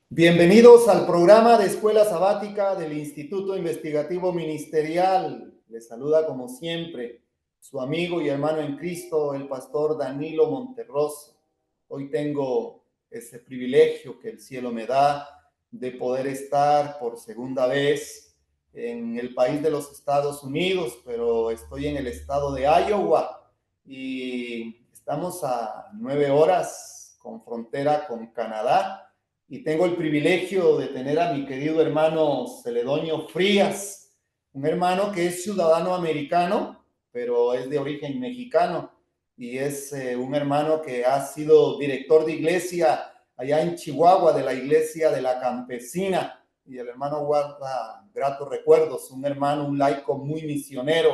Bienvenidos al programa de Escuela Sabática del Instituto Investigativo Ministerial. Les saluda como siempre su amigo y hermano en Cristo, el pastor Danilo Monterroso. Hoy tengo ese privilegio que el cielo me da de poder estar por segunda vez en el país de los Estados Unidos, pero estoy en el estado de Iowa y estamos a 9 horas con frontera con Canadá. Y tengo el privilegio de tener a mi querido hermano Celedonio Frías, un hermano que es ciudadano americano, pero es de origen mexicano, y es un hermano que ha sido director de iglesia allá en Chihuahua, de la iglesia de la Campesina, y el hermano guarda gratos recuerdos, un hermano, un laico muy misionero,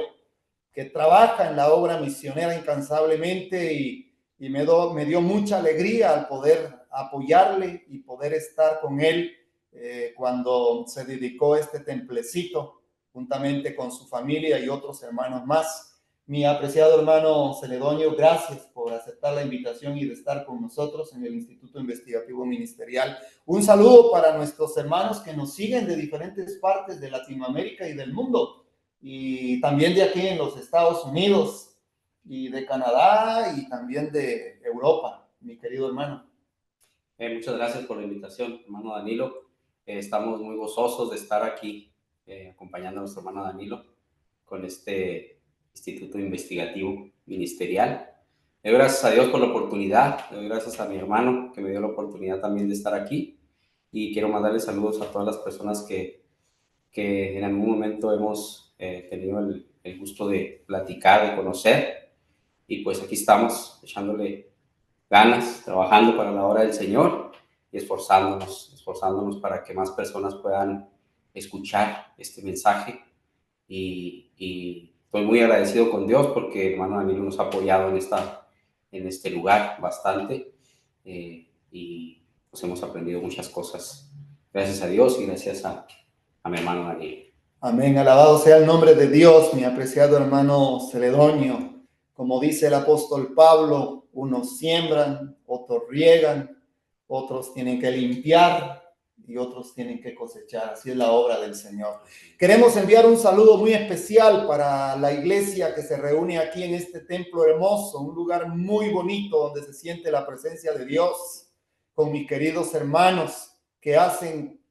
que trabaja en la obra misionera incansablemente y me dio mucha alegría al poder apoyarle y poder estar con él cuando se dedicó a este templecito juntamente con su familia y otros hermanos más. Mi apreciado hermano Celedonio, gracias por aceptar la invitación y de estar con nosotros en el Instituto Investigativo Ministerial. Un saludo para nuestros hermanos que nos siguen de diferentes partes de Latinoamérica y del mundo, y también de aquí en los Estados Unidos y de Canadá y también de Europa, mi querido hermano. Muchas gracias por la invitación, hermano Danilo. Estamos muy gozosos de estar aquí acompañando a nuestro hermano Danilo con este Instituto Investigativo Ministerial. Le doy gracias a Dios por la oportunidad, le doy gracias a mi hermano que me dio la oportunidad también de estar aquí, y quiero mandarle saludos a todas las personas que en algún momento hemos tenido el gusto de platicar, de conocer, y pues aquí estamos echándole ganas, trabajando para la obra del Señor y esforzándonos para que más personas puedan escuchar este mensaje. Y estoy muy agradecido con Dios porque el hermano Danilo nos ha apoyado en este lugar bastante, y pues hemos aprendido muchas cosas. Gracias a Dios y gracias a mi hermano Danilo. Amén, alabado sea el nombre de Dios, mi apreciado hermano Celedonio. Como dice el apóstol Pablo, unos siembran, otros riegan, otros tienen que limpiar y otros tienen que cosechar. Así es la obra del Señor. Queremos enviar un saludo muy especial para la iglesia que se reúne aquí en este templo hermoso, un lugar muy bonito donde se siente la presencia de Dios, con mis queridos hermanos que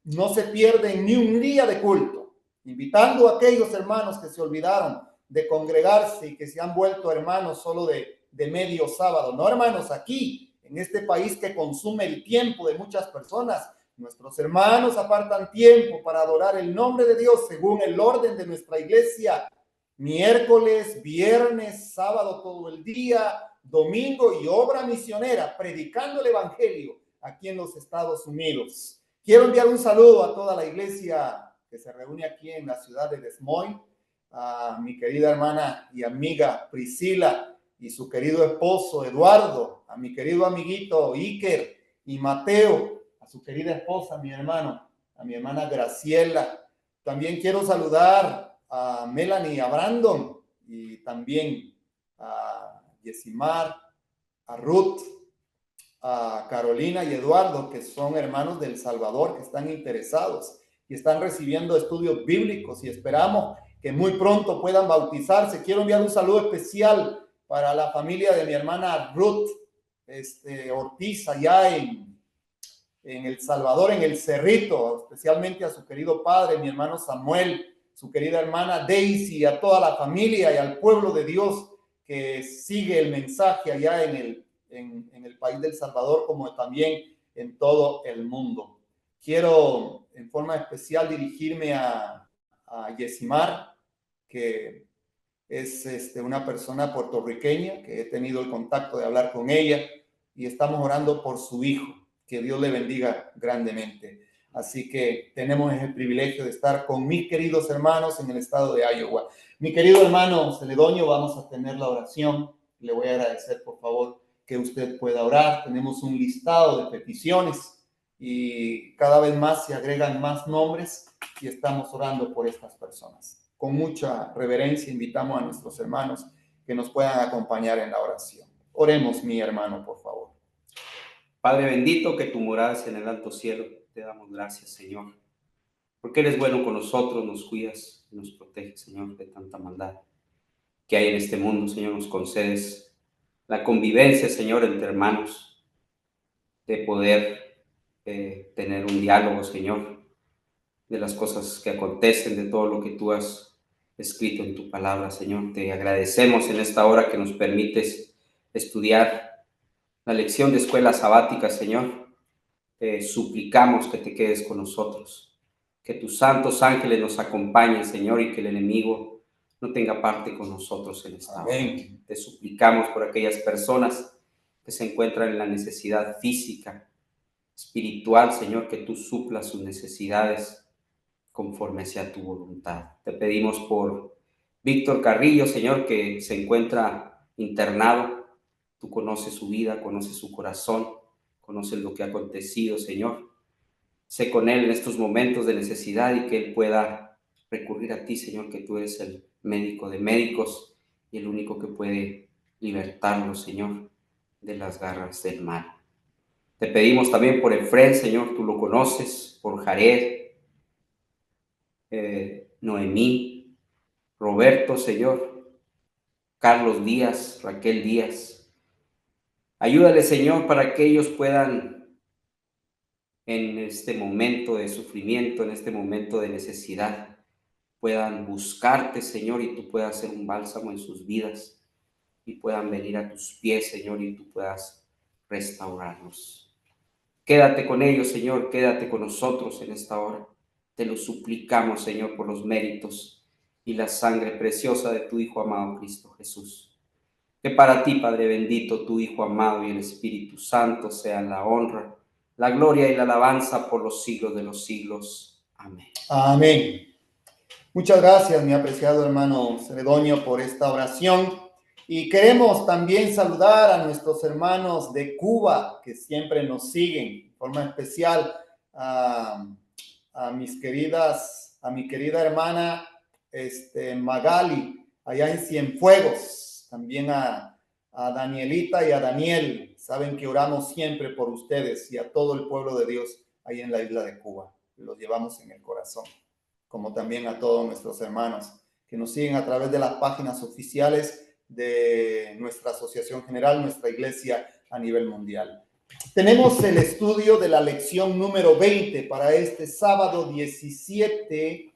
no se pierden ni un día de culto, invitando a aquellos hermanos que se olvidaron de congregarse y que se han vuelto hermanos solo de medio sábado. No, hermanos, aquí, en este país que consume el tiempo de muchas personas, nuestros hermanos apartan tiempo para adorar el nombre de Dios según el orden de nuestra iglesia. Miércoles, viernes, sábado todo el día, domingo y obra misionera, predicando el evangelio aquí en los Estados Unidos. Quiero enviar un saludo a toda la iglesia que se reúne aquí en la ciudad de Des Moines, a mi querida hermana y amiga Priscila y su querido esposo Eduardo, a mi querido amiguito Iker y Mateo, a su querida esposa, mi hermano, a mi hermana Graciela. También quiero saludar a Melanie, a Brandon y también a Yesimar, a Ruth, a Carolina y Eduardo, que son hermanos del Salvador, que están interesados y están recibiendo estudios bíblicos y esperamos que muy pronto puedan bautizarse. Quiero enviar un saludo especial para la familia de mi hermana Ruth Ortiz, allá en El Salvador, en El Cerrito, especialmente a su querido padre, mi hermano Samuel, su querida hermana Daisy, a toda la familia y al pueblo de Dios que sigue el mensaje allá en el país del Salvador, como también en todo el mundo. Quiero en forma especial dirigirme a Yesimar, que es una persona puertorriqueña, que he tenido el contacto de hablar con ella y estamos orando por su hijo, que Dios le bendiga grandemente. Así que tenemos el privilegio de estar con mis queridos hermanos en el estado de Iowa. Mi querido hermano Celedonio, vamos a tener la oración. Le voy a agradecer, por favor, que usted pueda orar. Tenemos un listado de peticiones y cada vez más se agregan más nombres y estamos orando por estas personas. Con mucha reverencia invitamos a nuestros hermanos que nos puedan acompañar en la oración. Oremos, mi hermano, por favor. Padre bendito, que tu morada es en el alto cielo. te damos gracias, Señor, porque eres bueno con nosotros, nos cuidas, nos proteges, Señor, de tanta maldad que hay en este mundo. Señor, nos concedes la convivencia, Señor, entre hermanos, de poder tener un diálogo, Señor, de las cosas que acontecen, de todo lo que tú has escrito en tu palabra, Señor. Te agradecemos en esta hora que nos permites estudiar la lección de escuela sabática, Señor. Suplicamos que te quedes con nosotros, que tus santos ángeles nos acompañen, Señor, y que el enemigo no tenga parte con nosotros en esta hora. Te suplicamos por aquellas personas que se encuentran en la necesidad física, espiritual, Señor, que tú suplas sus necesidades conforme sea tu voluntad. Te pedimos por Víctor Carrillo, Señor, que se encuentra internado. Tú conoces su vida, conoces su corazón, conoces lo que ha acontecido, Señor. Sé con él en estos momentos de necesidad y que él pueda recurrir a ti, Señor, que tú eres el médico de médicos y el único que puede libertarlo, Señor, de las garras del mal. Te pedimos también por Efrén, Señor, tú lo conoces, por Jared, Noemí, Roberto, Señor, Carlos Díaz, Raquel Díaz. Ayúdale, Señor, para que ellos puedan en este momento de sufrimiento, en este momento de necesidad, puedan buscarte, Señor, y tú puedas hacer un bálsamo en sus vidas y puedan venir a tus pies, Señor, y tú puedas restaurarlos. Quédate con ellos, Señor, quédate con nosotros en esta hora. Te lo suplicamos, Señor, por los méritos y la sangre preciosa de tu Hijo amado Cristo Jesús. Que para ti, Padre bendito, tu Hijo amado y el Espíritu Santo sean la honra, la gloria y la alabanza por los siglos de los siglos. Amén. Amén. Muchas gracias, mi apreciado hermano Celedonio, por esta oración. Y queremos también saludar a nuestros hermanos de Cuba que siempre nos siguen, de forma especial a mi querida hermana Magali, allá en Cienfuegos, también a Danielita y a Daniel. Saben que oramos siempre por ustedes y a todo el pueblo de Dios ahí en la isla de Cuba. Los llevamos en el corazón, como también a todos nuestros hermanos que nos siguen a través de las páginas oficiales de nuestra asociación general, nuestra iglesia a nivel mundial. Tenemos el estudio de la lección número 20 para este sábado 17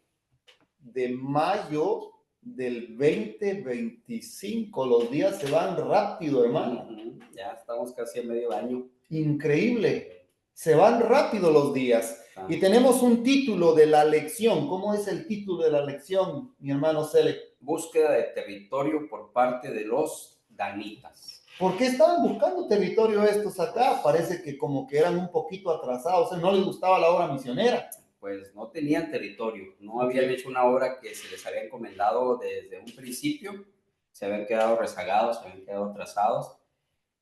de mayo del 2025. Los días se van rápido, hermano. Ya estamos casi a medio año. Increíble. Se van rápido los días. Y tenemos un título de la lección. ¿Cómo es el título de la lección, mi hermano Cele? Búsqueda de territorio por parte de los danitas. ¿Por qué estaban buscando territorio estos acá? Parece que como que eran un poquito atrasados, no les gustaba la obra misionera. Pues no tenían territorio, no habían hecho una obra que se les había encomendado desde un principio, se habían quedado rezagados, se habían quedado atrasados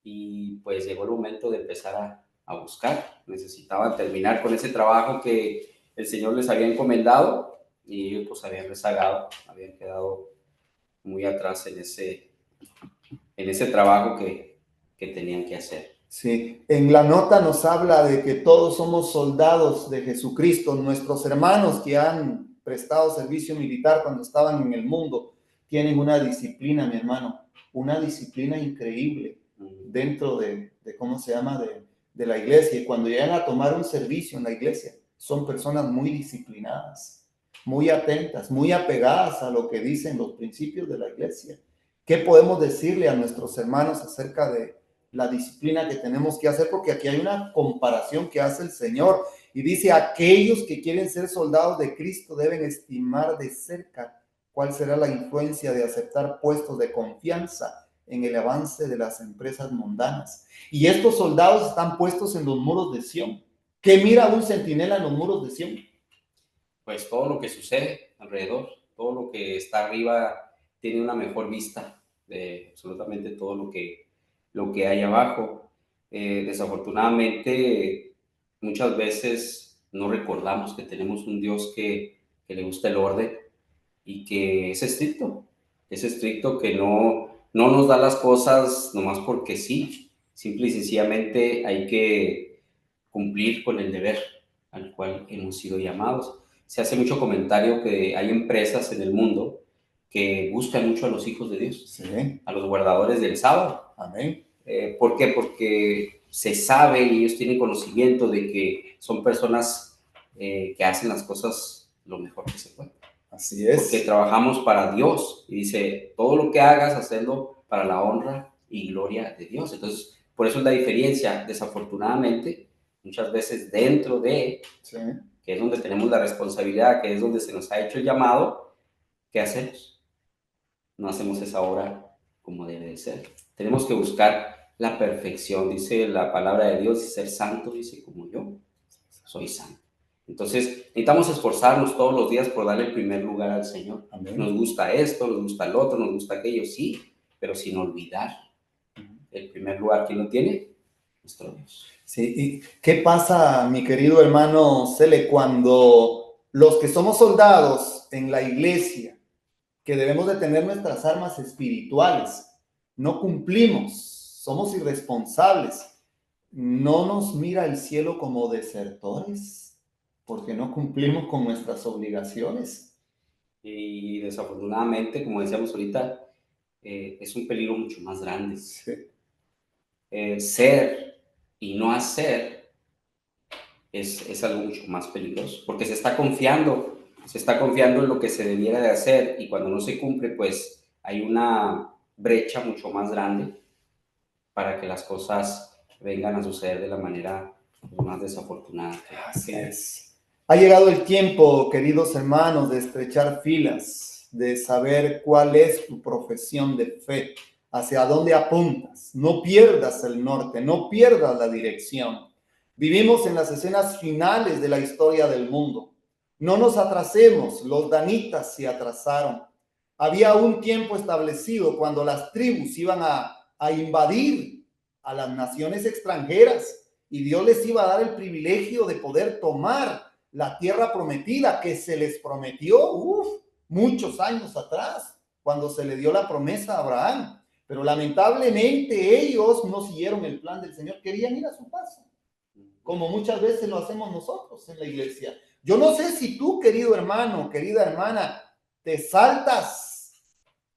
y pues llegó el momento de empezar a buscar. Necesitaban terminar con ese trabajo que el Señor les había encomendado y ellos pues habían rezagado, habían quedado muy atrás en ese trabajo que tenían que hacer. Sí, en la nota nos habla de que todos somos soldados de Jesucristo. Nuestros hermanos que han prestado servicio militar cuando estaban en el mundo tienen una disciplina, mi hermano, una disciplina increíble dentro de ¿cómo se llama? De la iglesia. Y cuando llegan a tomar un servicio en la iglesia, son personas muy disciplinadas, muy atentas, muy apegadas a lo que dicen los principios de la iglesia. ¿Qué podemos decirle a nuestros hermanos acerca de la disciplina que tenemos que hacer? Porque aquí hay una comparación que hace el Señor y dice: aquellos que quieren ser soldados de Cristo deben estimar de cerca cuál será la influencia de aceptar puestos de confianza en el avance de las empresas mundanas. Y estos soldados están puestos en los muros de Sión. ¿Qué mira un centinela en los muros de Sión? Pues todo lo que sucede alrededor, todo lo que está arriba tiene una mejor vista de absolutamente todo lo que hay abajo. Desafortunadamente, muchas veces no recordamos que tenemos un Dios que le gusta el orden y que es estricto, que no nos da las cosas nomás porque sí. Simple y sencillamente hay que cumplir con el deber, al cual hemos sido llamados. Se hace mucho comentario que hay empresas en el mundo que buscan mucho a los hijos de Dios, Sí. a los guardadores del sábado. Amén. ¿Por qué? Porque se sabe y ellos tienen conocimiento de que son personas que hacen las cosas lo mejor que se puede. Así es. Porque trabajamos para Dios. Y dice, todo lo que hagas, hacerlo para la honra y gloria de Dios. Entonces, por eso es la diferencia. Desafortunadamente, muchas veces dentro de, Sí. que es donde tenemos la responsabilidad, que es donde se nos ha hecho el llamado, ¿qué hacemos? No hacemos esa obra como debe de ser. Tenemos que buscar la perfección, dice la palabra de Dios, y ser santo, dice, como yo soy santo. Entonces, necesitamos esforzarnos todos los días por darle el primer lugar al Señor. Amén. Nos gusta esto, nos gusta el otro, nos gusta aquello, sí, pero sin olvidar el primer lugar. ¿Quién lo tiene? Nuestro Dios. Sí, ¿y qué pasa, mi querido hermano Cele, cuando los que somos soldados en la iglesia, que debemos de tener nuestras armas espirituales, no cumplimos, somos irresponsables, no nos mira el cielo como desertores, porque no cumplimos con nuestras obligaciones? Y desafortunadamente, como decíamos ahorita, es un peligro mucho más grande. Sí. Ser y no hacer es algo mucho más peligroso, porque se está confiando en lo que se debiera de hacer, y cuando no se cumple, pues hay una brecha mucho más grande para que las cosas vengan a suceder de la manera más desafortunada. Así es. Ha llegado el tiempo, queridos hermanos, de estrechar filas, de saber cuál es tu profesión de fe, hacia dónde apuntas. No pierdas el norte, no pierdas la dirección. Vivimos en las escenas finales de la historia del mundo. No nos atrasemos, los danitas se atrasaron. Había un tiempo establecido cuando las tribus iban a invadir a las naciones extranjeras y Dios les iba a dar el privilegio de poder tomar la tierra prometida que se les prometió muchos años atrás, cuando se le dio la promesa a Abraham. Pero lamentablemente ellos no siguieron el plan del Señor, querían ir a su paso, como muchas veces lo hacemos nosotros en la iglesia. Yo no sé si tú, querido hermano, querida hermana, te saltas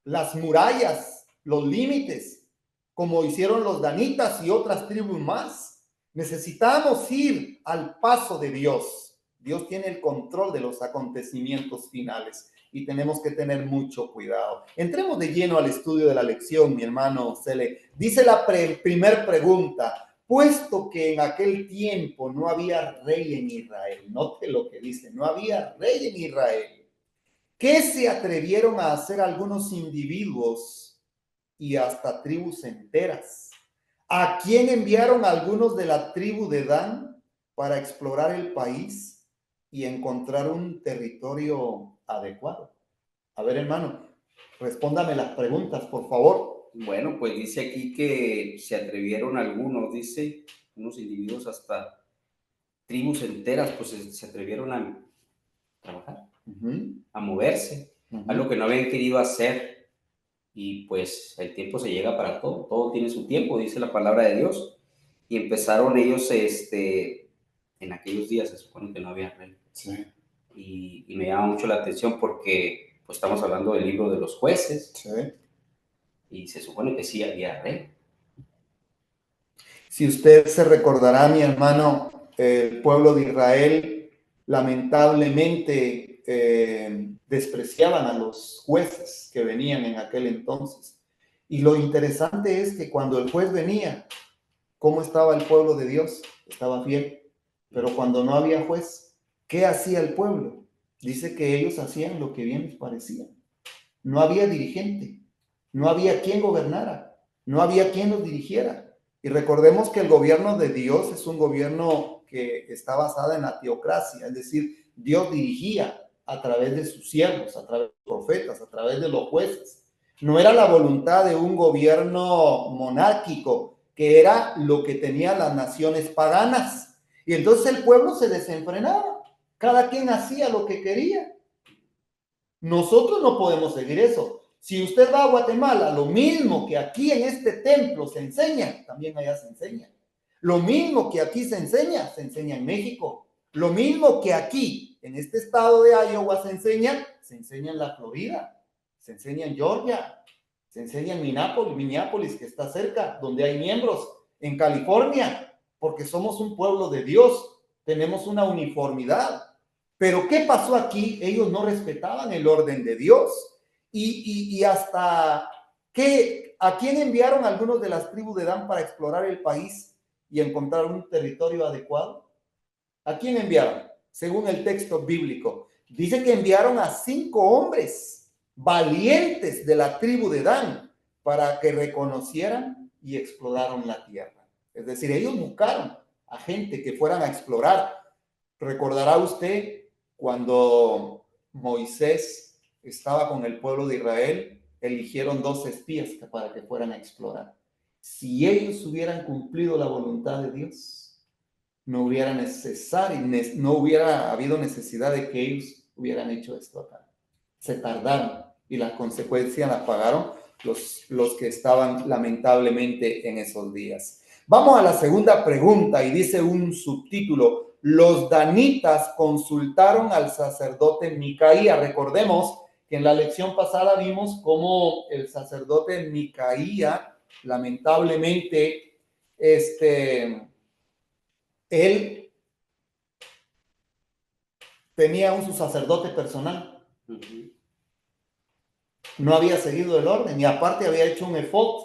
las murallas, los límites, como hicieron los danitas y otras tribus más. Necesitamos ir al paso de Dios. Dios tiene el control de los acontecimientos finales y tenemos que tener mucho cuidado. Entremos de lleno al estudio de la lección, mi hermano Cele. Dice la primer pregunta: puesto que en aquel tiempo no había rey en Israel, note lo que dice, no había rey en Israel, ¿qué se atrevieron a hacer algunos individuos y hasta tribus enteras? ¿A quién enviaron algunos de la tribu de Dan para explorar el país y encontrar un territorio adecuado? A ver, hermano, respóndame las preguntas, por favor. Bueno, pues dice aquí que se atrevieron algunos, dice, unos individuos hasta tribus enteras, pues se atrevieron a trabajar, a moverse, algo que no habían querido hacer. Y pues el tiempo se llega para todo, todo tiene su tiempo, dice la palabra de Dios. Y empezaron ellos, en aquellos días se supone que no había rey. Sí. Y me llama mucho la atención porque pues estamos hablando del libro de los jueces. Sí. Y se supone que sí había rey. Si usted se recordará, mi hermano, el pueblo de Israel lamentablemente despreciaban a los jueces que venían en aquel entonces. Y lo interesante es que cuando el juez venía, ¿cómo estaba el pueblo de Dios? Estaba fiel. Pero cuando no había juez, ¿qué hacía el pueblo? Dice que ellos hacían lo que bien les parecía. No había dirigente, no había quien gobernara, no había quien los dirigiera. Y recordemos que el gobierno de Dios es un gobierno que está basado en la teocracia, es decir, Dios dirigía a través de sus siervos, a través de los profetas, a través de los jueces. No era la voluntad de un gobierno monárquico, que era lo que tenían las naciones paganas. Y entonces el pueblo se desenfrenaba, cada quien hacía lo que quería. Nosotros no podemos seguir eso. Si usted va a Guatemala, lo mismo que aquí en este templo se enseña, también allá se enseña. Lo mismo que aquí se enseña en México. Lo mismo que aquí, en este estado de Iowa se enseña en la Florida, se enseña en Georgia, se enseña en Minneapolis, que está cerca, donde hay miembros, en California, porque somos un pueblo de Dios, tenemos una uniformidad. Pero ¿qué pasó aquí? Ellos no respetaban el orden de Dios. Y hasta que, ¿a quién enviaron algunos de las tribus de Dan para explorar el país y encontrar un territorio adecuado? ¿A quién enviaron? Según el texto bíblico, dice que enviaron a 5 hombres valientes de la tribu de Dan para que reconocieran y exploraron la tierra. Es decir, ellos buscaron a gente que fueran a explorar. Recordará usted cuando Moisés estaba con el pueblo de Israel, eligieron 2 espías para que fueran a explorar. Si ellos hubieran cumplido la voluntad de Dios, no hubiera habido necesidad de que ellos hubieran hecho esto acá. Se tardaron y las consecuencias las pagaron los que estaban lamentablemente en esos días. Vamos a la segunda pregunta y dice un subtítulo: los danitas consultaron al sacerdote Micaía. Recordemos que en la lección pasada vimos cómo el sacerdote Micaía lamentablemente él tenía su sacerdote personal. No había seguido el orden y aparte había hecho un efod,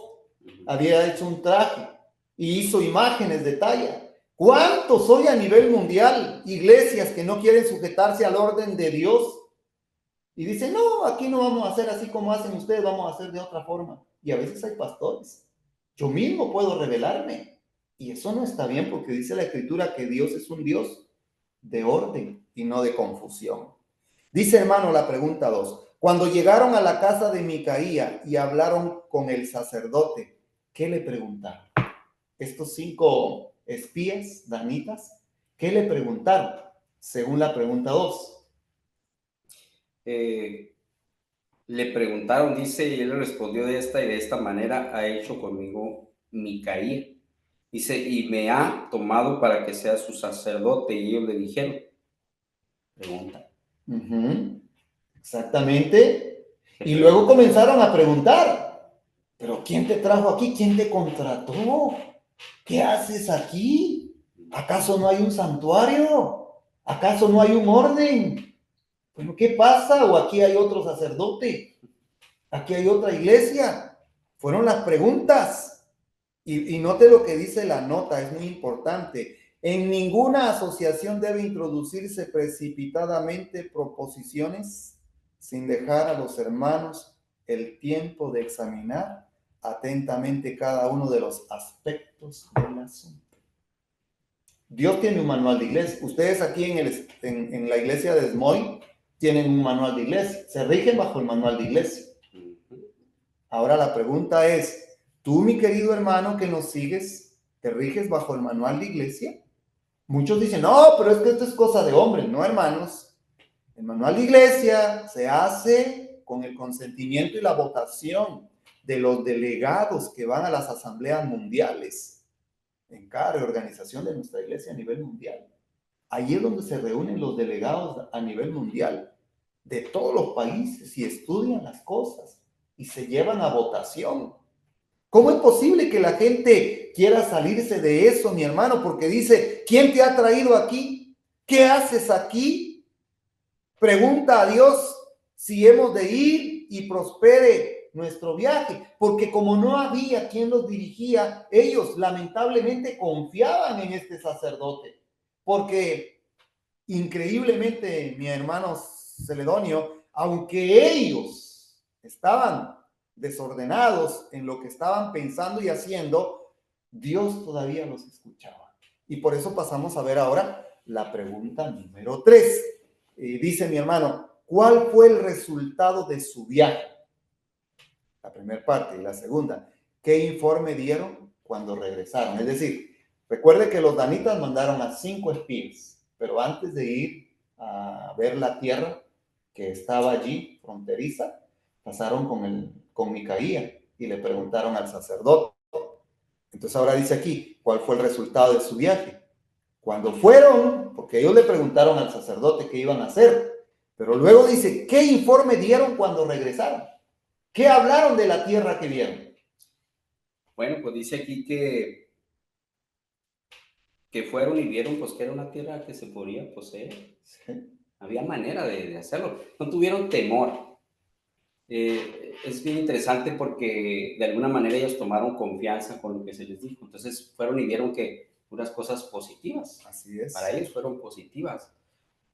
había hecho un traje y hizo imágenes de talla. ¿Cuántos hoy a nivel mundial, iglesias que no quieren sujetarse al orden de Dios y dicen, no, aquí no vamos a hacer así como hacen ustedes, vamos a hacer de otra forma? Y a veces hay pastores. Yo mismo puedo rebelarme y eso no está bien, porque dice la Escritura que Dios es un Dios de orden y no de confusión. Dice, hermano, la pregunta 2. Cuando llegaron a la casa de Micaía y hablaron con el sacerdote, ¿qué le preguntaron? Estos 5 espías danitas, ¿qué le preguntaron? Según la pregunta 2. Le preguntaron, dice, y él le respondió de esta y de esta manera ha hecho conmigo Micaía. Dice, y me ha tomado para que sea su sacerdote. Y ellos le dijeron, pregunta. Exactamente. Y luego comenzaron a preguntar, ¿pero quién te trajo aquí? ¿Quién te contrató? ¿Qué haces aquí? ¿Acaso no hay un santuario? ¿Acaso no hay un orden? Bueno, ¿qué pasa? ¿O aquí hay otro sacerdote? ¿Aquí hay otra iglesia? Fueron las preguntas. Y note lo que dice la nota, es muy importante. En ninguna asociación debe introducirse precipitadamente proposiciones sin dejar a los hermanos el tiempo de examinar atentamente cada uno de los aspectos del asunto. Dios tiene un manual de iglesia. Ustedes aquí en la iglesia de Des Moines tienen un manual de iglesia. Se rigen bajo el manual de iglesia. Ahora la pregunta es, tú, mi querido hermano que nos sigues, ¿te riges bajo el manual de iglesia? Muchos dicen, no, pero es que esto es cosa de hombre. No, hermanos. El manual de iglesia se hace con el consentimiento y la votación de los delegados que van a las asambleas mundiales en cada reorganización de nuestra iglesia a nivel mundial. Ahí es donde se reúnen los delegados a nivel mundial de todos los países y estudian las cosas y se llevan a votación. ¿Cómo es posible que la gente quiera salirse de eso, mi hermano? Porque dice, ¿quién te ha traído aquí? ¿Qué haces aquí? Pregunta a Dios si hemos de ir y prospere nuestro viaje, porque como no había quien los dirigía, ellos lamentablemente confiaban en este sacerdote, porque increíblemente, mi hermano Celedonio, aunque ellos estaban desordenados en lo que estaban pensando y haciendo, Dios todavía los escuchaba. Y por eso pasamos a ver ahora la pregunta número 3. Dice mi hermano, ¿cuál fue el resultado de su viaje? La primera parte. Y la segunda, ¿qué informe dieron cuando regresaron? Es decir, recuerde que los danitas mandaron a 5 espías, pero antes de ir a ver la tierra que estaba allí, fronteriza, pasaron con Micaía y le preguntaron al sacerdote. Entonces ahora dice aquí, ¿cuál fue el resultado de su viaje? Cuando fueron, porque ellos le preguntaron al sacerdote qué iban a hacer, pero luego dice, ¿qué informe dieron cuando regresaron? ¿Qué hablaron de la tierra que vieron? Bueno, pues dice aquí que fueron y vieron pues que era una tierra que se podía poseer. Sí. Había manera de hacerlo. No tuvieron temor. Es bien interesante porque de alguna manera ellos tomaron confianza con lo que se les dijo. Entonces fueron y vieron que unas cosas positivas. Así es. Para ellos fueron positivas.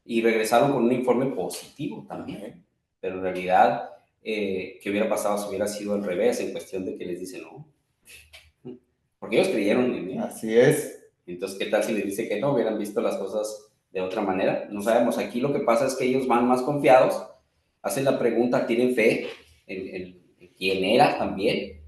Y regresaron con un informe positivo también. Amén. Pero en realidad, ¿qué hubiera pasado si hubiera sido al revés? En cuestión de que les dicen no. Porque ellos creyeron en él. Así es. Entonces, ¿qué tal si les dice que no? Hubieran visto las cosas de otra manera. No sabemos. Aquí lo que pasa es que ellos van más confiados, hacen la pregunta, tienen fe en quién era también,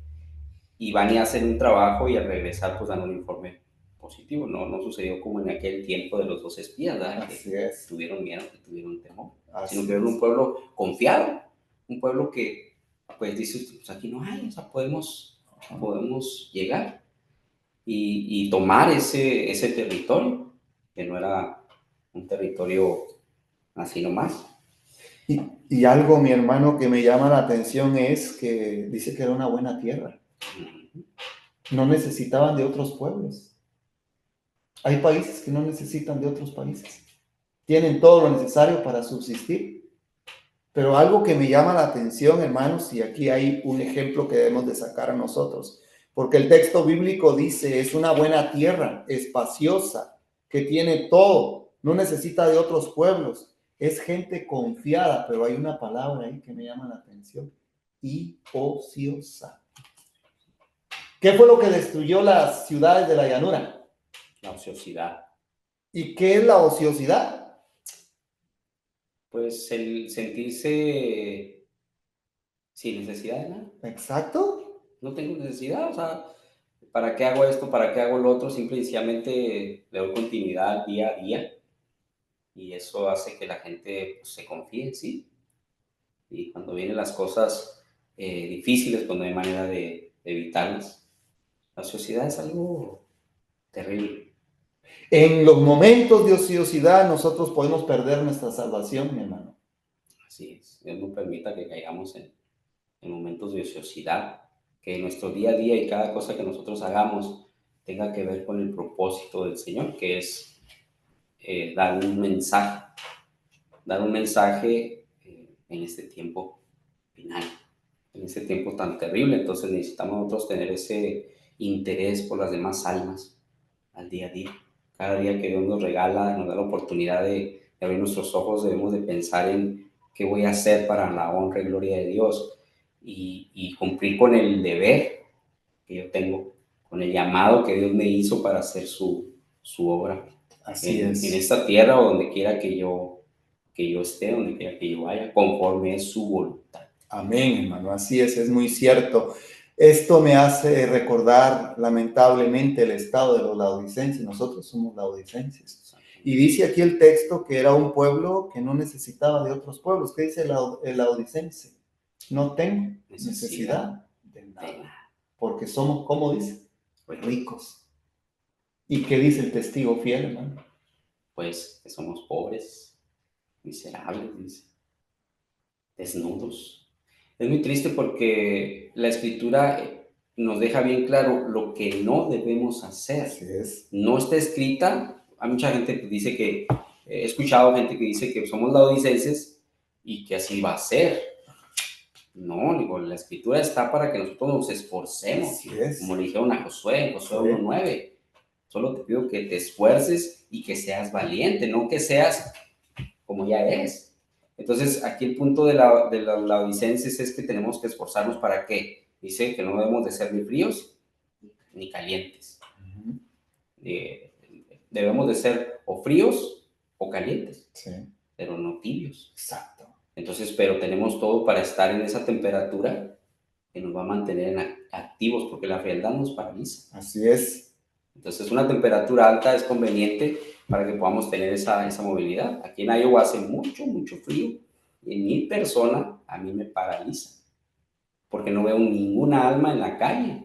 y van y hacen un trabajo y al regresar pues dan un informe positivo. No sucedió como en aquel tiempo de los 2 espías, ¿verdad? Así Que es. tuvieron miedo, que tuvieron temor, Así sino que era un es. pueblo confiado, un pueblo que pues dice usted, pues aquí no hay, o sea, podemos llegar y tomar ese territorio, que no era un territorio así nomás. Y algo, mi hermano, que me llama la atención es que dice que era una buena tierra. No necesitaban de otros pueblos. Hay países que no necesitan de otros países. Tienen todo lo necesario para subsistir. Pero algo que me llama la atención, hermanos, y aquí hay un ejemplo que debemos de sacar a nosotros, porque el texto bíblico dice, es una buena tierra, espaciosa, que tiene todo, no necesita de otros pueblos, es gente confiada, pero hay una palabra ahí que me llama la atención, y ociosa. ¿Qué fue lo que destruyó las ciudades de la llanura? La ociosidad. ¿Y qué es la ociosidad? Pues el sentirse sin necesidad de nada. Exacto. No tengo necesidad, o sea, ¿para qué hago esto? ¿Para qué hago lo otro? Simple y sencillamente le doy continuidad día a día y eso hace que la gente pues, se confíe en sí. Y cuando vienen las cosas difíciles, cuando hay manera de evitarlas, la sociedad es algo terrible. En los momentos de ociosidad nosotros podemos perder nuestra salvación, mi hermano. Así es. Dios no permita que caigamos en momentos de ociosidad, que nuestro día a día y cada cosa que nosotros hagamos tenga que ver con el propósito del Señor, que es dar un mensaje en este tiempo final, en este tiempo tan terrible. Entonces necesitamos nosotros tener ese interés por las demás almas al día a día. Cada día que Dios nos regala, nos da la oportunidad de abrir nuestros ojos, debemos de pensar en qué voy a hacer para la honra y gloria de Dios y cumplir con el deber que yo tengo, con el llamado que Dios me hizo para hacer su obra. Así es. En esta tierra o donde quiera que yo esté, donde quiera que yo vaya, conforme es su voluntad. Amén, hermano, así es muy cierto. Esto me hace recordar lamentablemente el estado de los laodicenses. Nosotros somos laodicenses. Y dice aquí el texto que era un pueblo que no necesitaba de otros pueblos. ¿Qué dice el laodicense? No tengo necesidad de nada. Porque somos, ¿cómo dice? Ricos. ¿Y qué dice el testigo fiel, hermano? Pues que somos pobres, miserables, dice, desnudos. Es muy triste porque la escritura nos deja bien claro lo que no debemos hacer. Así es. No está escrita. Hay mucha gente que dice que, he escuchado gente que dice que somos laodicenses y que así va a ser. No, digo, la escritura está para que nosotros nos esforcemos. Así es. Como le dijeron a Josué, en Josué 1:9. Solo te pido que te esfuerces y que seas valiente, no que seas como ya eres. Entonces, aquí el punto de los laodicenses es que tenemos que esforzarnos para qué. Dice que no debemos de ser ni fríos ni calientes. Debemos de ser o fríos o calientes, sí, pero no tibios. Exacto. Entonces, pero tenemos todo para estar en esa temperatura que nos va a mantener activos, porque la frialdad nos paraliza. Así es. Entonces, una temperatura alta es conveniente para que podamos tener esa movilidad. Aquí en Iowa hace mucho, mucho frío y en mi persona a mí me paraliza, porque no veo ninguna alma en la calle.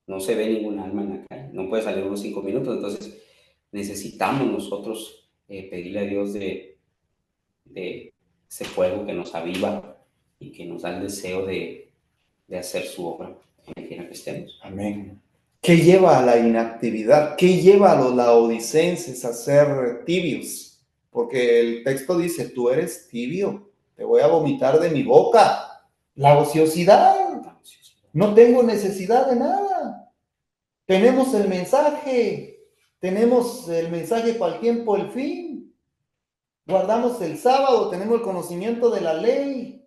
No se ve ninguna alma en la calle. No puede salir unos 5 minutos. Entonces, necesitamos nosotros pedirle a Dios de ese fuego que nos aviva y que nos da el deseo de hacer su obra en quiera que estemos. Amén. ¿Qué lleva a la inactividad? ¿Qué lleva a los laodicenses a ser tibios? Porque el texto dice, tú eres tibio, te voy a vomitar de mi boca. La ociosidad. No tengo necesidad de nada. Tenemos el mensaje para el tiempo, el fin. Guardamos el sábado, tenemos el conocimiento de la ley.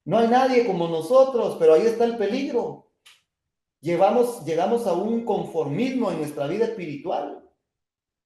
No hay nadie como nosotros, pero ahí está el peligro. Llegamos a un conformismo en nuestra vida espiritual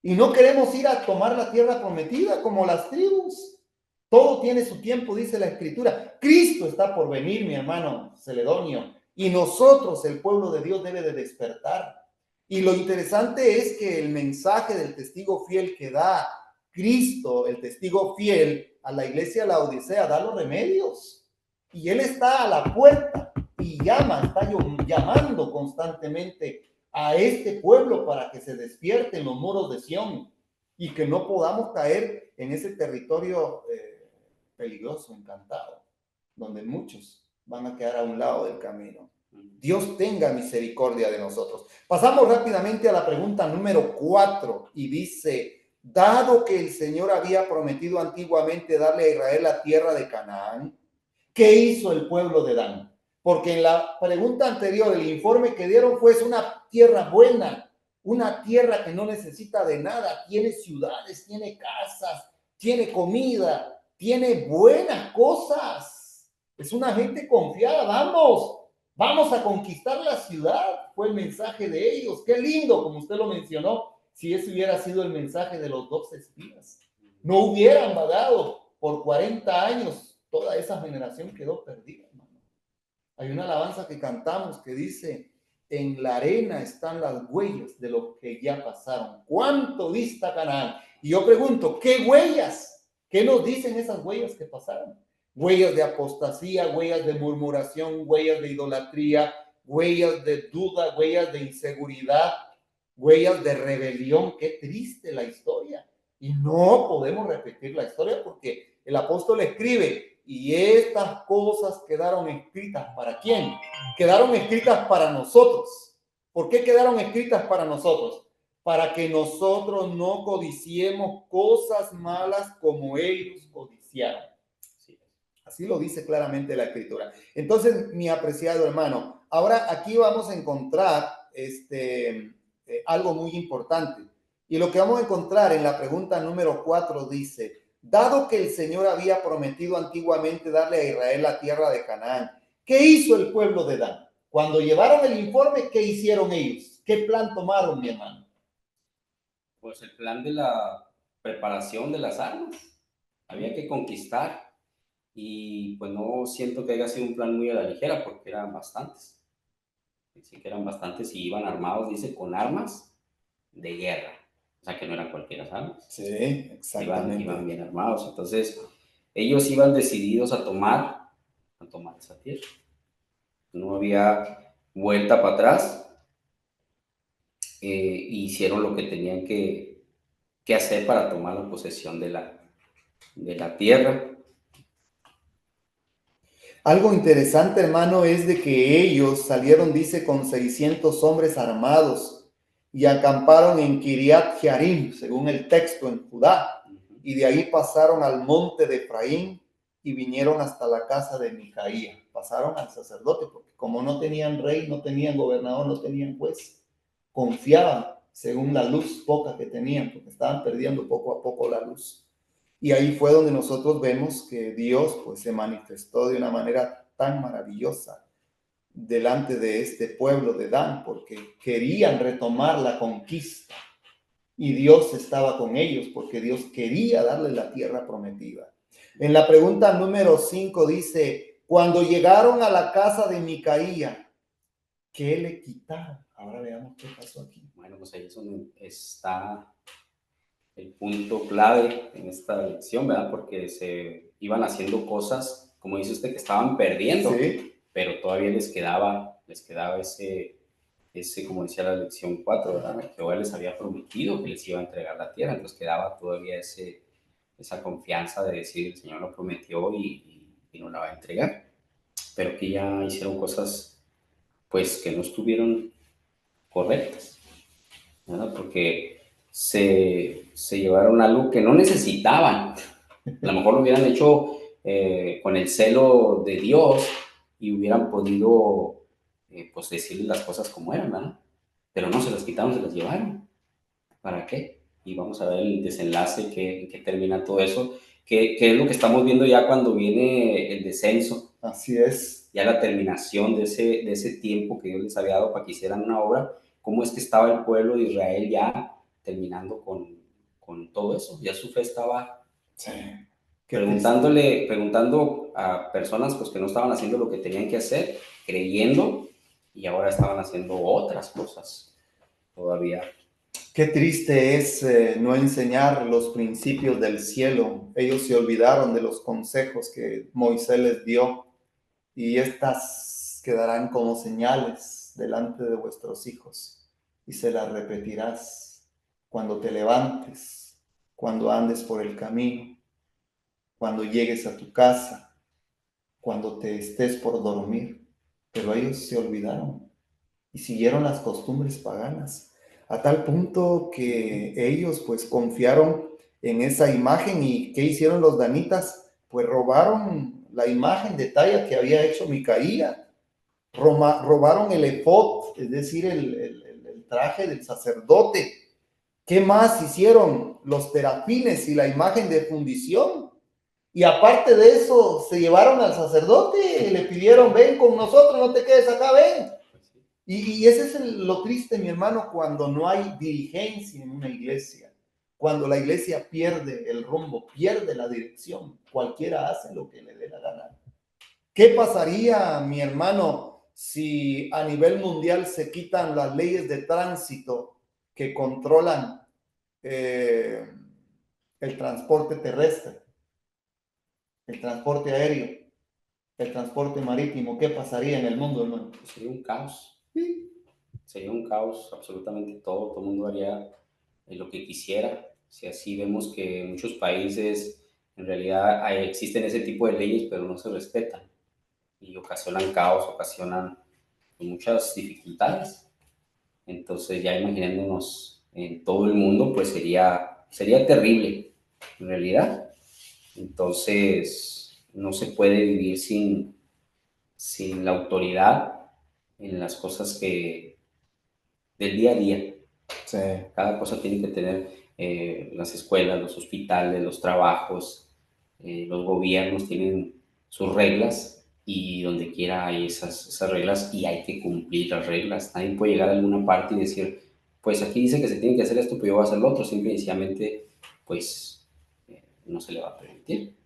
y no queremos ir a tomar la tierra prometida como las tribus. Todo tiene su tiempo, dice la Escritura. Cristo está por venir, mi hermano Celedonio, y nosotros, el pueblo de Dios, debe de despertar. Y lo interesante es que el mensaje del testigo fiel que da Cristo, el testigo fiel a la iglesia de la Odisea, da los remedios. Y Él está a la puerta y está llamando constantemente a este pueblo para que se despierten los muros de Sión y que no podamos caer en ese territorio peligroso, encantado, donde muchos van a quedar a un lado del camino. Dios tenga misericordia de nosotros. Pasamos rápidamente a la pregunta número 4 y dice, dado que el Señor había prometido antiguamente darle a Israel la tierra de Canaán, ¿qué hizo el pueblo de Dan? Porque en la pregunta anterior, el informe que dieron fue, es una tierra buena, una tierra que no necesita de nada, tiene ciudades, tiene casas, tiene comida, tiene buenas cosas. Es una gente confiada, vamos a conquistar la ciudad, fue el mensaje de ellos. Qué lindo, como usted lo mencionó, si ese hubiera sido el mensaje de los 12 espías. No hubieran vagado por 40 años, toda esa generación quedó perdida, hermano. Hay una alabanza que cantamos que dice, en la arena están las huellas de los que ya pasaron. ¿Cuánto dista Canaán? Y yo pregunto, ¿qué huellas? ¿Qué nos dicen esas huellas que pasaron? Huellas de apostasía, huellas de murmuración, huellas de idolatría, huellas de duda, huellas de inseguridad, huellas de rebelión. Qué triste la historia. Y no podemos repetir la historia porque el apóstol escribe, y estas cosas quedaron escritas ¿para quién? Quedaron escritas para nosotros. ¿Por qué quedaron escritas para nosotros? Para que nosotros no codiciemos cosas malas como ellos codiciaron. Así lo dice claramente la Escritura. Entonces, mi apreciado hermano, ahora aquí vamos a encontrar algo muy importante. Y lo que vamos a encontrar en la pregunta número 4 dice, dado que el Señor había prometido antiguamente darle a Israel la tierra de Canaán, ¿qué hizo el pueblo de Dan? Cuando llevaron el informe, ¿qué hicieron ellos? ¿Qué plan tomaron, mi hermano? Pues el plan de la preparación de las armas. Había que conquistar y pues no siento que haya sido un plan muy a la ligera porque eran bastantes. Sí que eran bastantes y iban armados, dice, con armas de guerra. O sea, que no eran cualquier armas. Sí, exactamente. Iban bien armados. Entonces, ellos iban decididos a tomar esa tierra. No había vuelta para atrás. Hicieron lo que tenían que hacer para tomar la posesión de la tierra. Algo interesante, hermano, es de que ellos salieron, dice, con 600 hombres armados y acamparon en Kiriat Jearim, según el texto, en Judá. Y de ahí pasaron al monte de Efraín y vinieron hasta la casa de Micaía. Pasaron al sacerdote, porque como no tenían rey, no tenían gobernador, no tenían juez, confiaban según la luz poca que tenían, porque estaban perdiendo poco a poco la luz. Y ahí fue donde nosotros vemos que Dios pues se manifestó de una manera tan maravillosa delante de este pueblo de Dan, porque querían retomar la conquista y Dios estaba con ellos porque Dios quería darle la tierra prometida. En la pregunta número 5 dice, cuando llegaron a la casa de Micaía, ¿qué le quitaron? Ahora veamos qué pasó aquí. Bueno, pues ahí es donde está el punto clave en esta lección, ¿verdad? Porque se iban haciendo cosas, como dice usted, que estaban perdiendo, sí, pero todavía les quedaba ese, como decía la lección 4, ¿verdad? Jehová les había prometido que les iba a entregar la tierra, entonces quedaba todavía esa confianza de decir, el Señor lo prometió y no la va a entregar, pero que ya hicieron cosas, pues, que no estuvieron correctas, ¿verdad? Porque se llevaron algo que no necesitaban. A lo mejor lo hubieran hecho con el celo de Dios y hubieran podido, pues, decirle las cosas como eran, ¿verdad? Pero no, se las quitaron, se las llevaron. ¿Para qué? Y vamos a ver el desenlace, que termina todo eso, que es lo que estamos viendo ya cuando viene el descenso. Así es. Ya la terminación de ese tiempo que Dios les había dado para que hicieran una obra, cómo es que estaba el pueblo de Israel ya terminando con todo eso. Ya su fe estaba Sí. preguntando a personas, pues, que no estaban haciendo lo que tenían que hacer, creyendo, y ahora estaban haciendo otras cosas todavía. Qué triste es no enseñar los principios del cielo. Ellos se olvidaron de los consejos que Moisés les dio, y estas quedarán como señales delante de vuestros hijos, y se las repetirás cuando te levantes, cuando andes por el camino, cuando llegues a tu casa, cuando te estés por dormir. Pero ellos se olvidaron y siguieron las costumbres paganas, a tal punto que ellos pues confiaron en esa imagen. ¿Y qué hicieron los danitas? Pues robaron la imagen de talla que había hecho Micaía, robaron el efod, es decir, el traje del sacerdote. ¿Qué más hicieron? Los terafines y la imagen de fundición. Y aparte de eso, se llevaron al sacerdote, le pidieron, ven con nosotros, no te quedes acá, ven. Y ese es lo triste, mi hermano, cuando no hay dirigencia en una iglesia, cuando la iglesia pierde el rumbo, pierde la dirección, cualquiera hace lo que le dé la gana. ¿Qué pasaría, mi hermano, si a nivel mundial se quitan las leyes de tránsito que controlan el transporte terrestre, el transporte aéreo, el transporte marítimo? ¿Qué pasaría en el mundo, hermano? Sería un caos. Sí. Sería un caos, absolutamente todo el mundo haría lo que quisiera. Si así vemos que en muchos países en realidad existen ese tipo de leyes, pero no se respetan y ocasionan caos, ocasionan muchas dificultades. Entonces ya imaginándonos en todo el mundo, pues sería terrible en realidad. Entonces no se puede vivir sin la autoridad en las cosas del día a día. Sí. Cada cosa tiene que tener las escuelas, los hospitales, los trabajos, los gobiernos tienen sus reglas, y donde quiera hay esas reglas y hay que cumplir las reglas. Nadie puede llegar a alguna parte y decir, pues aquí dice que se tiene que hacer esto, pero yo voy a hacer lo otro. Simple y sencillamente, pues no se le va a permitir.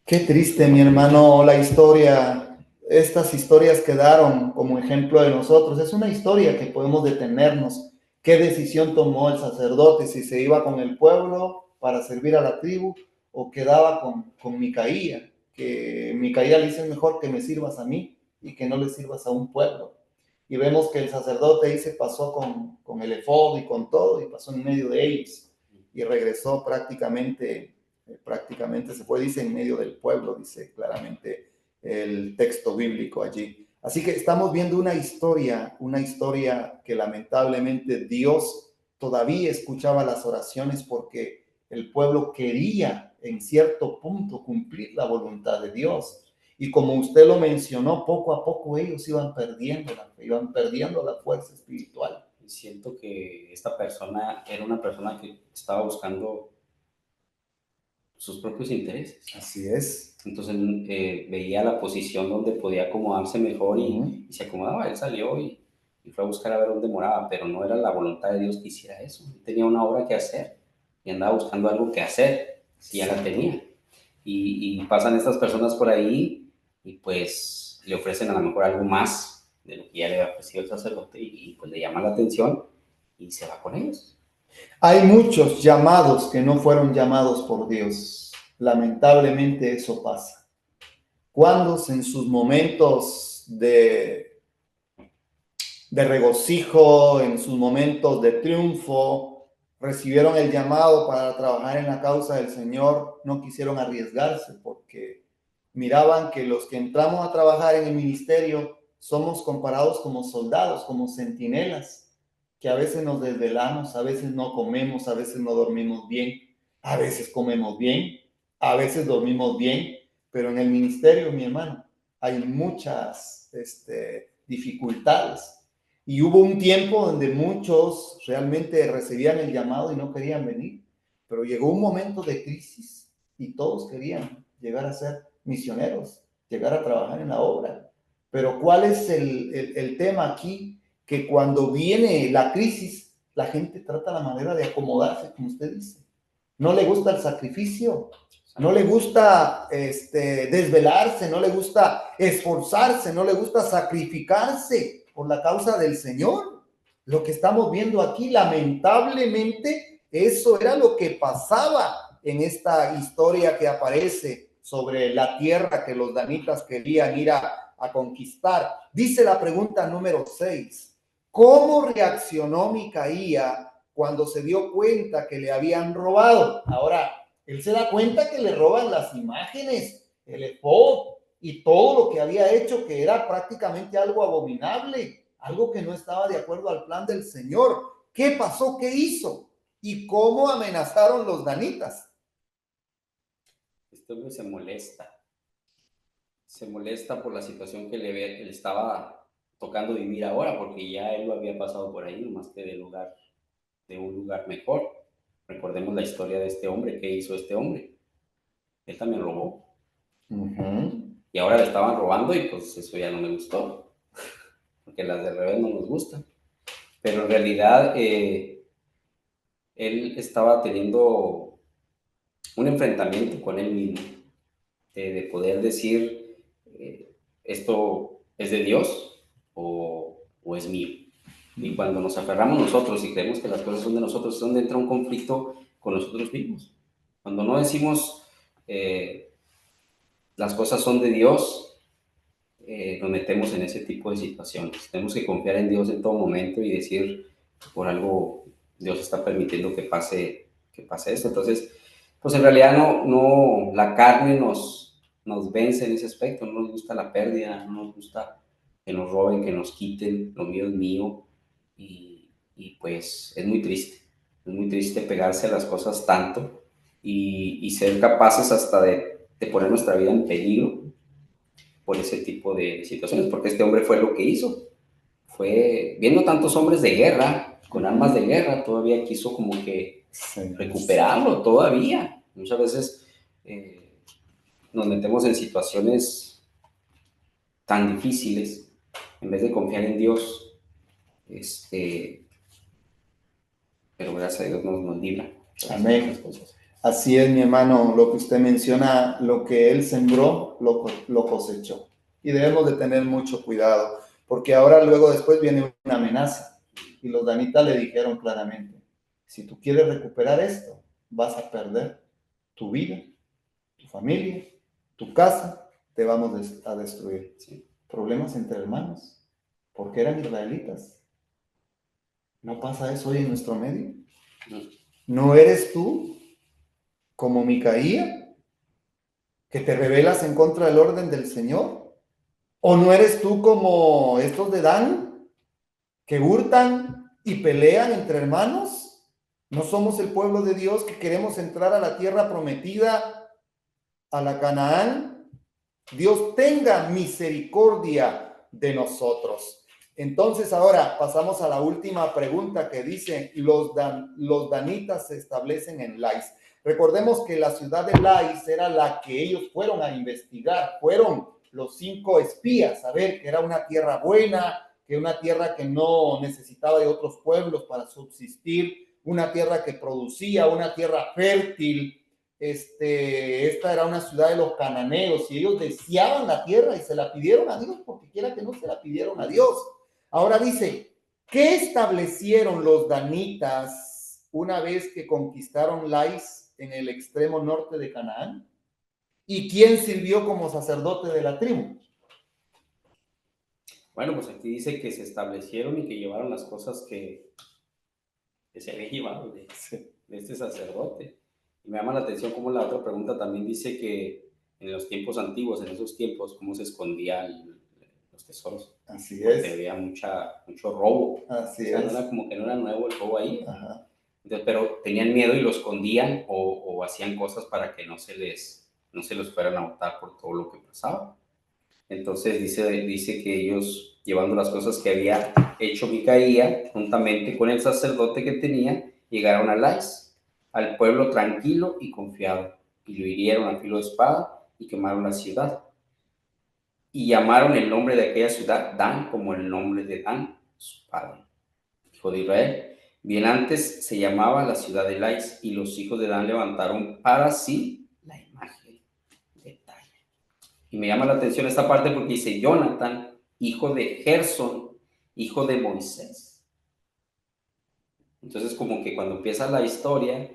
Qué triste, mi hermano, la historia. Estas historias quedaron como ejemplo de nosotros. Es una historia que podemos detenernos. ¿Qué decisión tomó el sacerdote? Si se iba con el pueblo para servir a la tribu o quedaba con Micaía. Que Micaía le dice, mejor que me sirvas a mí y que no le sirvas a un pueblo. Y vemos que el sacerdote ahí se pasó con el efod y con todo, y pasó en medio de ellos y regresó prácticamente se fue, dice, en medio del pueblo, dice claramente el texto bíblico allí. Así que estamos viendo una historia que lamentablemente Dios todavía escuchaba las oraciones, porque el pueblo quería en cierto punto cumplir la voluntad de Dios. Y como usted lo mencionó, poco a poco ellos iban perdiendo la fe, iban perdiendo la fuerza espiritual. Y siento que esta persona era una persona que estaba buscando sus propios intereses. Así es. Entonces veía la posición donde podía acomodarse mejor y se acomodaba. Él salió y fue a buscar a ver dónde moraba, pero no era la voluntad de Dios que hiciera eso. Él tenía una obra que hacer y andaba buscando algo que hacer, si ya la tenía. Y pasan estas personas por ahí y pues le ofrecen a lo mejor algo más de lo que ya le había ofrecido el sacerdote, y pues le llama la atención y se va con ellos. Hay muchos llamados que no fueron llamados por Dios. Lamentablemente eso pasa. ¿Cuántos en sus momentos de de regocijo, en sus momentos de triunfo, recibieron el llamado para trabajar en la causa del Señor, no quisieron arriesgarse porque miraban que los que entramos a trabajar en el ministerio somos comparados como soldados, como centinelas, que a veces nos desvelamos, a veces no comemos, a veces no dormimos bien, a veces comemos bien, a veces dormimos bien, pero en el ministerio, mi hermano, hay muchas dificultades. Y hubo un tiempo donde muchos realmente recibían el llamado y no querían venir, pero llegó un momento de crisis y todos querían llegar a ser misioneros, llegar a trabajar en la obra. Pero ¿cuál es el tema aquí? Que cuando viene la crisis, la gente trata la manera de acomodarse, como usted dice. No le gusta el sacrificio, no le gusta desvelarse, no le gusta esforzarse, no le gusta sacrificarse por la causa del Señor. Lo que estamos viendo aquí, lamentablemente, eso era lo que pasaba en esta historia que aparece sobre la tierra que los danitas querían ir a conquistar. Dice la pregunta número 6. ¿Cómo reaccionó Micaía cuando se dio cuenta que le habían robado? Ahora, él se da cuenta que le roban las imágenes, el efod y todo lo que había hecho, que era prácticamente algo abominable, algo que no estaba de acuerdo al plan del Señor. ¿Qué pasó? ¿Qué hizo? ¿Y cómo amenazaron los danitas? Este hombre se molesta por la situación que le estaba tocando vivir ahora, porque ya él lo había pasado por ahí, nomás que de un lugar mejor. Recordemos la historia de este hombre. ¿Qué hizo este hombre? Él también robó. Y ahora le estaban robando y pues eso ya no me gustó, porque las de revés no nos gustan. Pero en realidad él estaba teniendo un enfrentamiento con él mismo, de poder decir, esto es de Dios o es mío. Y cuando nos aferramos nosotros y creemos que las cosas son de nosotros, es donde entra un conflicto con nosotros mismos. Cuando no decimos las cosas son de Dios, nos metemos en ese tipo de situaciones. Tenemos que confiar en Dios en todo momento y decir, por algo Dios está permitiendo que pase esto. Entonces, pues en realidad no la carne nos vence en ese aspecto. No nos gusta la pérdida, no nos gusta que nos roben, que nos quiten, lo mío es mío. Y pues es muy triste pegarse a las cosas tanto y ser capaces hasta de poner nuestra vida en peligro por ese tipo de situaciones, porque este hombre fue lo que hizo. Fue, viendo tantos hombres de guerra, con armas de guerra, todavía quiso como que recuperarlo, todavía. Muchas veces nos metemos en situaciones tan difíciles, en vez de confiar en Dios, pero gracias a Dios nos libra. Amén. Así es, mi hermano, lo que usted menciona, lo que él sembró, lo cosechó. Y debemos de tener mucho cuidado, porque ahora luego después viene una amenaza. Y los danitas le dijeron claramente, si tú quieres recuperar esto, vas a perder tu vida, tu familia, tu casa, te vamos a destruir. Sí. Problemas entre hermanos, porque eran israelitas. ¿No pasa eso hoy en nuestro medio? ¿No eres tú como Micaía, que te rebelas en contra del orden del Señor? ¿O no eres tú como estos de Dan, que hurtan y pelean entre hermanos? ¿No somos el pueblo de Dios que queremos entrar a la tierra prometida, a la Canaán? Dios tenga misericordia de nosotros. Entonces ahora pasamos a la última pregunta que dice, los danitas se establecen en Lais. Recordemos que la ciudad de Lais era la que ellos fueron a investigar, fueron los 5 espías a ver que era una tierra buena, que una tierra que no necesitaba de otros pueblos para subsistir, una tierra que producía, una tierra fértil. Esta era una ciudad de los cananeos y ellos deseaban la tierra y se la pidieron a Dios, porque quiera que no se la pidieron a Dios. Ahora dice, ¿qué establecieron los danitas una vez que conquistaron Lais en el extremo norte de Canaán? ¿Y quién sirvió como sacerdote de la tribu? Bueno, pues aquí dice que se establecieron y que llevaron las cosas que se había llevado de este sacerdote. Y me llama la atención cómo la otra pregunta también dice que en los tiempos antiguos, en esos tiempos, cómo se escondían los tesoros. Así Porque es, había mucho robo. así O sea, no es. era como que no era nuevo el robo ahí. Ajá. Entonces, pero tenían miedo y lo escondían o hacían cosas para que no se los fueran a botar por todo lo que pasaba. Entonces dice que ellos, llevando las cosas que había hecho Micaía, juntamente con el sacerdote que tenía, llegaron a Lais, al pueblo tranquilo y confiado, y lo hirieron a filo de espada y quemaron la ciudad. Y llamaron el nombre de aquella ciudad Dan, como el nombre de Dan, su padre, hijo de Israel. Bien antes se llamaba la ciudad de Lais, y los hijos de Dan levantaron para sí la imagen de Talla. Y me llama la atención esta parte porque dice Jonathan, hijo de Gersón, hijo de Moisés. Entonces como que cuando empieza la historia,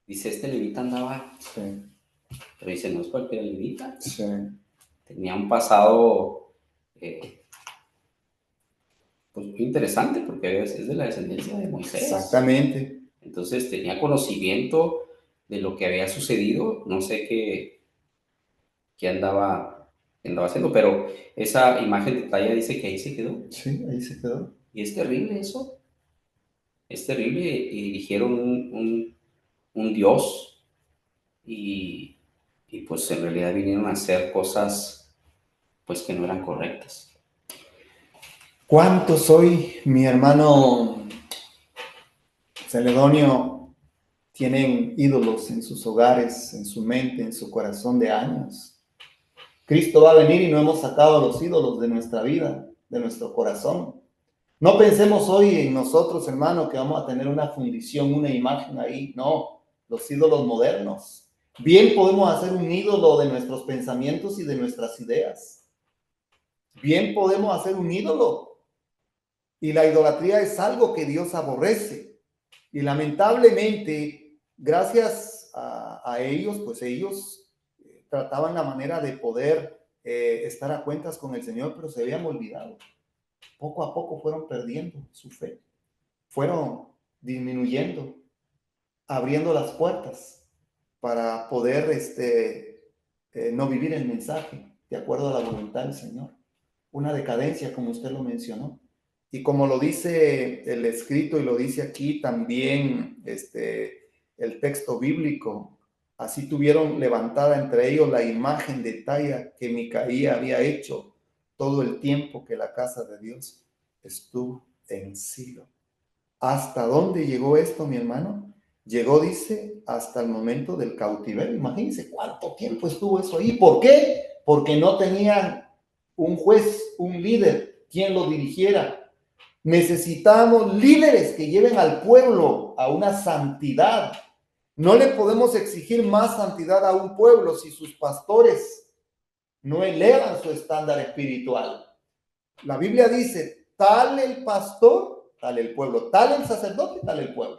dice, este levita andaba, Sí, pero dice, no es cualquier levita, sí. tenía un pasado pues muy interesante porque es de la descendencia de Moisés. Exactamente. Entonces tenía conocimiento de lo que había sucedido, no sé qué andaba haciendo, pero esa imagen de Talla dice que ahí se quedó. Sí, ahí se quedó. Y es terrible eso. Es terrible y eligieron un dios y pues en realidad vinieron a hacer cosas pues que no eran correctas. ¿Cuántos hoy, mi hermano Celedonio, tienen ídolos en sus hogares, en su mente, en su corazón de años? Cristo va a venir y no hemos sacado los ídolos de nuestra vida, de nuestro corazón. No pensemos hoy en nosotros, hermano, que vamos a tener una fundición, una imagen ahí. No, los ídolos modernos. Bien podemos hacer un ídolo de nuestros pensamientos y de nuestras ideas. Bien podemos hacer un ídolo. Y la idolatría es algo que Dios aborrece. Y lamentablemente, gracias a ellos, pues ellos trataban la manera de poder estar a cuentas con el Señor, pero se habían olvidado. Poco a poco fueron perdiendo su fe, fueron disminuyendo, abriendo las puertas para poder no vivir el mensaje de acuerdo a la voluntad del Señor. Una decadencia, como usted lo mencionó. Y como lo dice el escrito y lo dice aquí también el texto bíblico, así tuvieron levantada entre ellos la imagen de Talla que Micaía había hecho todo el tiempo que la casa de Dios estuvo en Silo. ¿Hasta dónde llegó esto, mi hermano? Llegó, dice, hasta el momento del cautiverio. Imagínense cuánto tiempo estuvo eso ahí. ¿Por qué? Porque no tenían un juez, un líder, quien lo dirigiera. Necesitamos líderes que lleven al pueblo a una santidad. No le podemos exigir más santidad a un pueblo si sus pastores no elevan su estándar espiritual. La Biblia dice, tal el pastor, tal el pueblo, tal el sacerdote, tal el pueblo,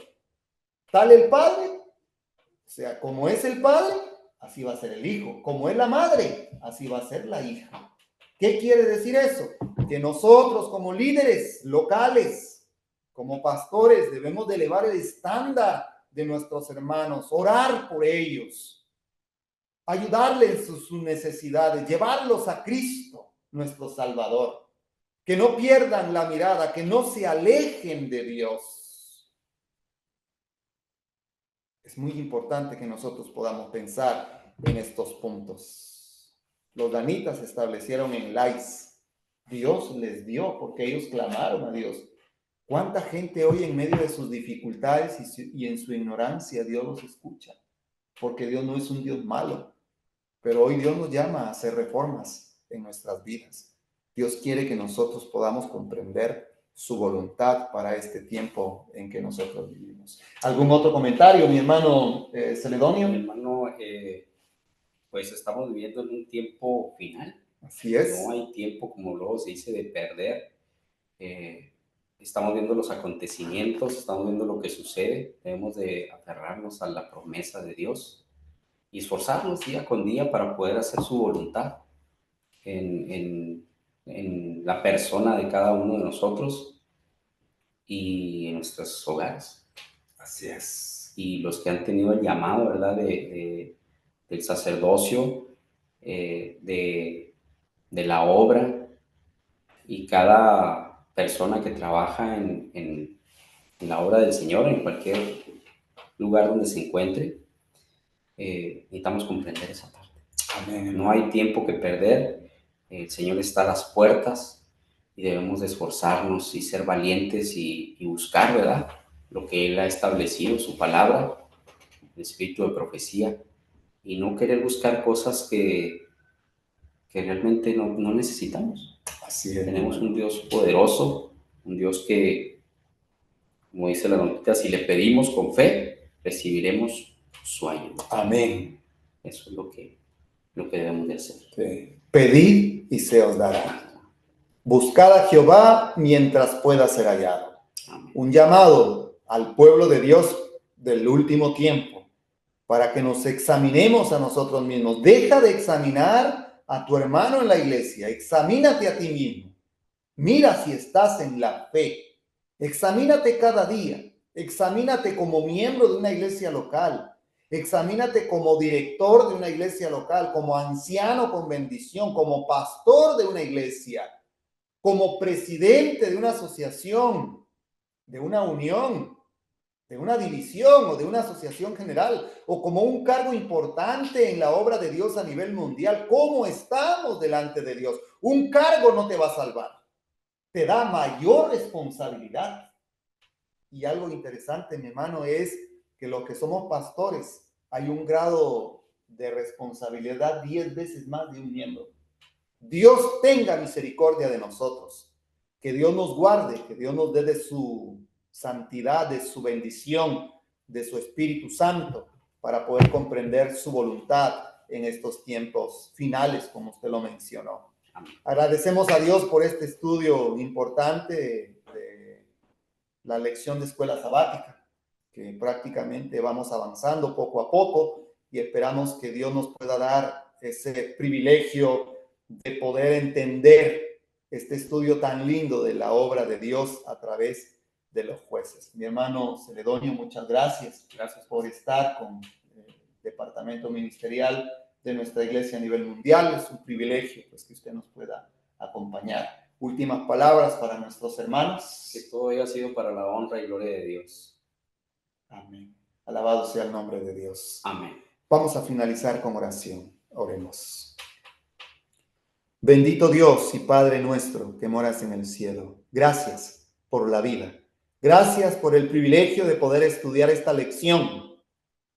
tal el padre, o sea, como es el padre, así va a ser el hijo, como es la madre, así va a ser la hija. ¿Qué quiere decir eso? Que nosotros como líderes locales, como pastores, debemos de elevar el estándar de nuestros hermanos, orar por ellos, ayudarles en sus necesidades, llevarlos a Cristo, nuestro Salvador. Que no pierdan la mirada, que no se alejen de Dios. Es muy importante que nosotros podamos pensar en estos puntos. Los danitas se establecieron en Lais. Dios les dio porque ellos clamaron a Dios. ¿Cuánta gente hoy en medio de sus dificultades y en su ignorancia Dios los escucha? Porque Dios no es un Dios malo, pero hoy Dios nos llama a hacer reformas en nuestras vidas. Dios quiere que nosotros podamos comprender su voluntad para este tiempo en que nosotros vivimos. ¿Algún otro comentario, mi hermano Celedonio? Mi hermano, pues estamos viviendo en un tiempo final. Así es. No hay tiempo, como luego se dice, de perder. Estamos viendo los acontecimientos, estamos viendo lo que sucede. Debemos de aferrarnos a la promesa de Dios y esforzarnos día con día para poder hacer su voluntad en en la persona de cada uno de nosotros y en nuestros hogares. Así es. Y los que han tenido el llamado, ¿verdad?, del sacerdocio, de la obra, y cada persona que trabaja en la obra del Señor, en cualquier lugar donde se encuentre, necesitamos comprender esa parte. Amén. No hay tiempo que perder, el Señor está a las puertas y debemos de esforzarnos y ser valientes y buscar, ¿verdad?, lo que Él ha establecido, su palabra, el espíritu de profecía, y no querer buscar cosas que realmente no necesitamos. Así es. Tenemos un Dios poderoso, un Dios que, como dice la notita, si le pedimos con fe, recibiremos su ayuda. Amén. Eso es lo que debemos de hacer. Sí. Pedid y se os dará. Buscad a Jehová mientras pueda ser hallado. Amén. Un llamado al pueblo de Dios del último tiempo para que nos examinemos a nosotros mismos. Deja de examinar a tu hermano en la iglesia. Examínate a ti mismo. Mira si estás en la fe. Examínate cada día. Examínate como miembro de una iglesia local. Examínate como director de una iglesia local, como anciano con bendición, como pastor de una iglesia, como presidente de una asociación, de una unión, de una división o de una asociación general, o como un cargo importante en la obra de Dios a nivel mundial. ¿Cómo estamos delante de Dios? Un cargo no te va a salvar, te da mayor responsabilidad. Y algo interesante, mi hermano, es que los que somos pastores, hay un grado de responsabilidad 10 veces más de un miembro. Dios tenga misericordia de nosotros, que Dios nos guarde, que Dios nos dé de su santidad, de su bendición, de su Espíritu Santo, para poder comprender su voluntad en estos tiempos finales, como usted lo mencionó. Agradecemos a Dios por este estudio importante de la lección de escuela sabática, que prácticamente vamos avanzando poco a poco y esperamos que Dios nos pueda dar ese privilegio de poder entender este estudio tan lindo de la obra de Dios a través de los jueces. Mi hermano Celedonio, muchas gracias. Gracias por estar con el departamento ministerial de nuestra iglesia a nivel mundial. Es un privilegio pues, que usted nos pueda acompañar. Últimas palabras para nuestros hermanos. Que todo haya sido para la honra y gloria de Dios. Amén. Alabado sea el nombre de Dios. Amén. Vamos a finalizar con oración. Oremos. Bendito Dios y Padre nuestro que moras en el cielo, gracias por la vida. Gracias por el privilegio de poder estudiar esta lección.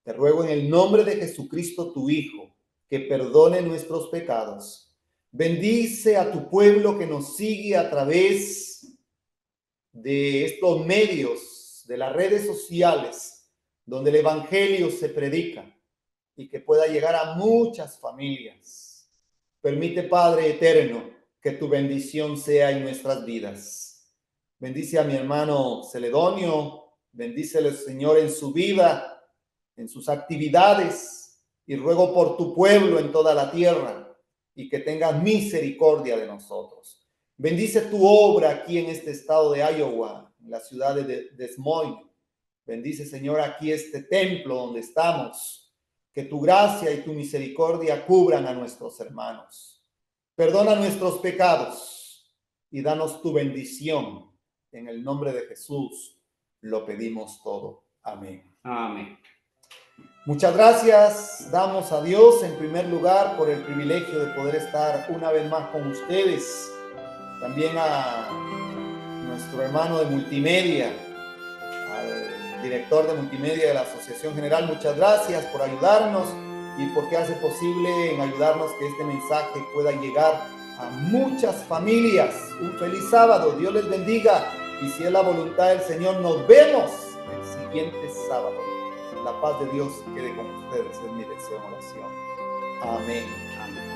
Te ruego en el nombre de Jesucristo, tu Hijo, que perdone nuestros pecados. Bendice a tu pueblo que nos sigue a través de estos medios, de las redes sociales, donde el Evangelio se predica y que pueda llegar a muchas familias. Permite, Padre eterno, que tu bendición sea en nuestras vidas. Bendice a mi hermano Celedonio, bendícele, Señor, en su vida, en sus actividades, y ruego por tu pueblo en toda la tierra, y que tengas misericordia de nosotros. Bendice tu obra aquí en este estado de Iowa, en la ciudad de Des Moines. Bendice, Señor, aquí este templo donde estamos. Que tu gracia y tu misericordia cubran a nuestros hermanos. Perdona nuestros pecados y danos tu bendición. En el nombre de Jesús lo pedimos todo. Amén. Amén. Muchas gracias. Damos a Dios en primer lugar por el privilegio de poder estar una vez más con ustedes. También a nuestro hermano de multimedia, al director de multimedia de la Asociación General, muchas gracias por ayudarnos y porque hace posible en ayudarnos que este mensaje pueda llegar a muchas familias. Un feliz sábado, Dios les bendiga y si es la voluntad del Señor, nos vemos el siguiente sábado. La paz de Dios quede con ustedes, es mi deseo en oración. Amén. Amén.